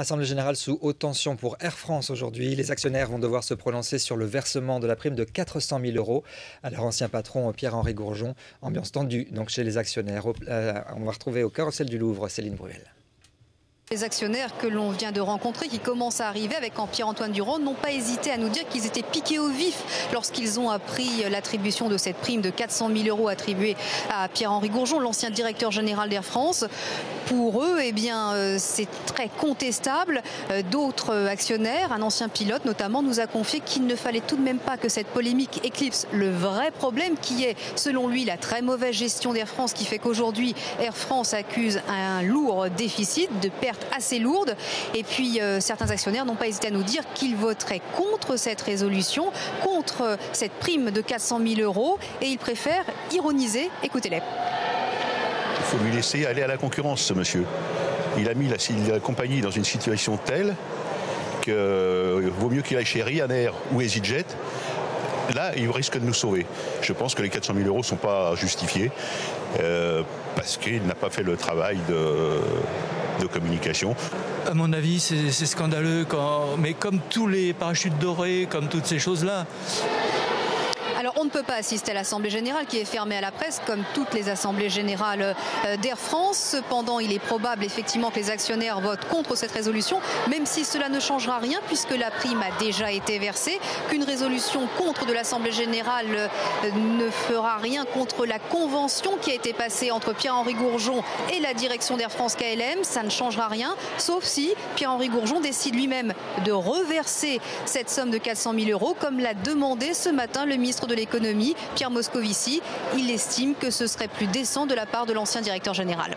Assemblée générale sous haute tension pour Air France aujourd'hui. Les actionnaires vont devoir se prononcer sur le versement de la prime de 400 000 euros à leur ancien patron Pierre-Henri Gourjon. Ambiance tendue donc chez les actionnaires. On va retrouver au Carrousel du Louvre Céline Bruel. Les actionnaires que l'on vient de rencontrer, qui commencent à arriver avec Pierre-Antoine Durand, n'ont pas hésité à nous dire qu'ils étaient piqués au vif lorsqu'ils ont appris l'attribution de cette prime de 400 000 euros attribuée à Pierre-Henri Gourjon, l'ancien directeur général d'Air France. Pour eux, c'est très contestable. D'autres actionnaires, un ancien pilote notamment, nous a confié qu'il ne fallait tout de même pas que cette polémique éclipse le vrai problème qui est, selon lui, la très mauvaise gestion d'Air France qui fait qu'aujourd'hui, Air France accuse un lourd déficit de pertes assez lourde. Et puis certains actionnaires n'ont pas hésité à nous dire qu'ils voteraient contre cette résolution, contre cette prime de 400 000 euros, et ils préfèrent ironiser. Écoutez-les. Il faut lui laisser aller à la concurrence, ce monsieur. Il a mis la compagnie dans une situation telle que vaut mieux qu'il aille chez Ryanair ou EasyJet. Là, il risque de nous sauver. Je pense que les 400 000 euros ne sont pas justifiés parce qu'il n'a pas fait le travail de communication. À mon avis, c'est scandaleux, mais comme tous les parachutes dorés, comme toutes ces choses-là. Alors on ne peut pas assister à l'Assemblée générale qui est fermée à la presse comme toutes les assemblées générales d'Air France. Cependant, il est probable effectivement que les actionnaires votent contre cette résolution, même si cela ne changera rien puisque la prime a déjà été versée, qu'une résolution contre de l'Assemblée générale ne fera rien contre la convention qui a été passée entre Pierre-Henri Gourjon et la direction d'Air France KLM. Ça ne changera rien, sauf si Pierre-Henri Gourjon décide lui-même de reverser cette somme de 400 000 euros comme l'a demandé ce matin le ministre de l'économie, Pierre Moscovici. Il estime que ce serait plus décent de la part de l'ancien directeur général.